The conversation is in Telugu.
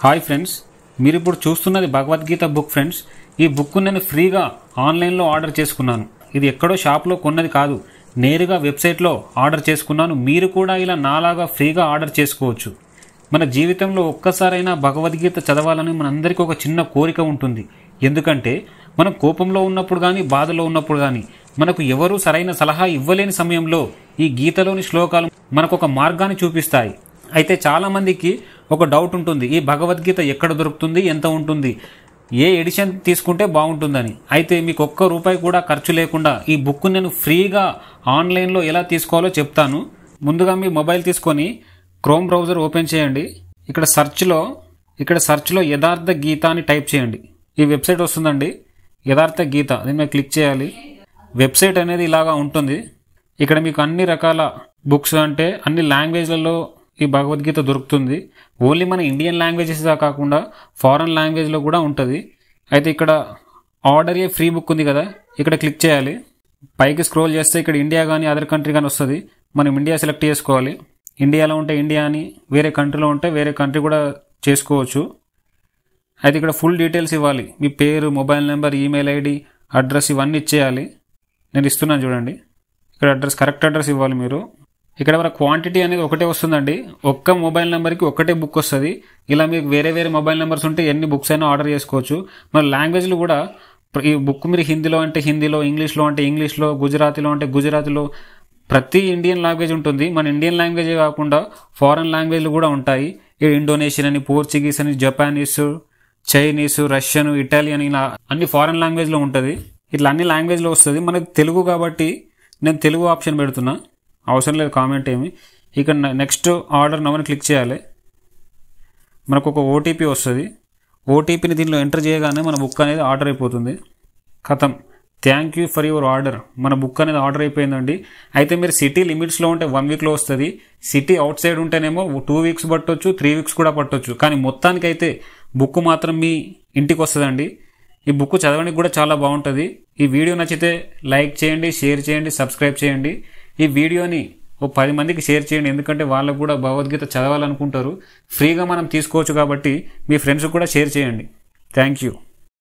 హాయ్ ఫ్రెండ్స్, మీరు ఇప్పుడు చూస్తున్నది భగవద్గీత బుక్ ఫ్రెండ్స్. ఈ బుక్ నేను ఫ్రీగా ఆన్లైన్లో ఆర్డర్ చేసుకున్నాను. ఇది ఎక్కడో షాప్లో కొన్నది కాదు, నేరుగా వెబ్సైట్లో ఆర్డర్ చేసుకున్నాను. మీరు కూడా ఇలా నాలాగా ఫ్రీగా ఆర్డర్ చేసుకోవచ్చు. మన జీవితంలో ఒక్కసారైనా భగవద్గీత చదవాలని మనందరికీ ఒక చిన్న కోరిక ఉంటుంది. ఎందుకంటే మనం కోపంలో ఉన్నప్పుడు కానీ బాధలో ఉన్నప్పుడు కానీ మనకు ఎవరూ సరైన సలహా ఇవ్వలేని సమయంలో ఈ గీతలోని శ్లోకాలు మనకు ఒక మార్గాన్ని చూపిస్తాయి. అయితే చాలామందికి ఒక డౌట్ ఉంటుంది, ఈ భగవద్గీత ఎక్కడ దొరుకుతుంది, ఎంత ఉంటుంది, ఏ ఎడిషన్ తీసుకుంటే బాగుంటుందని. అయితే మీకు ఒక్క రూపాయి కూడా ఖర్చు లేకుండా ఈ బుక్ నేను ఫ్రీగా ఆన్లైన్లో ఎలా తీసుకోవాలో చెప్తాను. ముందుగా మీ మొబైల్ తీసుకొని క్రోమ్ బ్రౌజర్ ఓపెన్ చేయండి. ఇక్కడ సెర్చ్లో యథార్థ గీత అని టైప్ చేయండి. ఈ వెబ్సైట్ వస్తుందండి, యథార్థ గీత. దీని మీద క్లిక్ చేయాలి. వెబ్సైట్ అనేది ఇలాగా ఉంటుంది. ఇక్కడ మీకు అన్ని రకాల బుక్స్ అంటే అన్ని లాంగ్వేజ్లలో ఈ భగవద్గీత దొరుకుతుంది. ఓన్లీ మన ఇండియన్ లాంగ్వేజెస్ కాకుండా ఫారెన్ లాంగ్వేజ్లో కూడా ఉంటుంది. అయితే ఇక్కడ ఆర్డర్ ఏ ఫ్రీ బుక్ ఉంది కదా, ఇక్కడ క్లిక్ చేయాలి. పైకి స్క్రోల్ చేస్తే ఇక్కడ ఇండియా కానీ అదర్ కంట్రీ కానీ వస్తుంది. మనం ఇండియా సెలెక్ట్ చేసుకోవాలి. ఇండియాలో ఉంటే ఇండియా అని, వేరే కంట్రీలో ఉంటే వేరే కంట్రీ కూడా చేసుకోవచ్చు. అయితే ఇక్కడ ఫుల్ డీటెయిల్స్ ఇవ్వాలి. మీ పేరు, mobile number, email ID, address ఇవన్నీ ఇచ్చేయాలి. నేను ఇస్తున్నాను చూడండి. ఇక్కడ అడ్రస్, కరెక్ట్ అడ్రస్ ఇవ్వాలి మీరు. ఇక్కడ మన క్వాంటిటీ అనేది ఒకటే వస్తుందండి. ఒక్క మొబైల్ నెంబర్కి ఒకటే బుక్ వస్తుంది. ఇలా మీకు వేరే వేరే మొబైల్ నెంబర్స్ ఉంటే ఎన్ని బుక్స్ అయినా ఆర్డర్ చేసుకోవచ్చు. మన లాంగ్వేజ్లు కూడా ఈ బుక్ మీరు హిందీలో అంటే హిందీలో, ఇంగ్లీష్లో అంటే ఇంగ్లీష్లో, గుజరాతీలో అంటే గుజరాతీలో, ప్రతి ఇండియన్ లాంగ్వేజ్ ఉంటుంది. మన ఇండియన్ లాంగ్వేజే కాకుండా ఫారెన్ లాంగ్వేజ్లు కూడా ఉంటాయి. ఇండోనేషియన్ అని, పోర్చుగీస్ అని, జపానీస్, చైనీస్, రష్యన్, ఇటాలియన్, ఇలా అన్ని ఫారెన్ లాంగ్వేజ్లో ఉంటుంది. ఇట్లా అన్ని లాంగ్వేజ్లో వస్తుంది. మనకు తెలుగు కాబట్టి నేను తెలుగు ఆప్షన్ పెడుతున్నా, అవసరం లేదు కామెంట్ ఏమి. ఇక్కడ నెక్స్ట్ ఆర్డర్ నవ్వని క్లిక్ చేయాలి. మనకు ఒక ఓటీపీ వస్తుంది. ఓటీపీని దీనిలో ఎంటర్ చేయగానే మన బుక్ అనేది ఆర్డర్ అయిపోతుంది. ఖతం. Thank you for your order. మన బుక్ అనేది ఆర్డర్ అయిపోయిందండి. అయితే మీరు సిటీ లిమిట్స్లో ఉంటే 1 వీక్లో వస్తుంది. సిటీ అవుట్ సైడ్ ఉంటేనేమో 2 వీక్స్ పట్టొచ్చు, 3 వీక్స్ కూడా పట్టొచ్చు. కానీ మొత్తానికైతే బుక్ మాత్రం మీ ఇంటికి వస్తుందండి. ఈ బుక్ చదవడానికి కూడా చాలా బాగుంటుంది. ఈ వీడియో నచ్చితే లైక్ చేయండి, షేర్ చేయండి, సబ్స్క్రైబ్ చేయండి. ఈ వీడియోని 10 మందికి షేర్ చేయండి. ఎందుకంటే వాళ్ళకు కూడా భగవద్గీత చదవాలనుకుంటారు. ఫ్రీగా మనం తీసుకోవచ్చు కాబట్టి మీ ఫ్రెండ్స్కి కూడా షేర్ చేయండి. Thank you.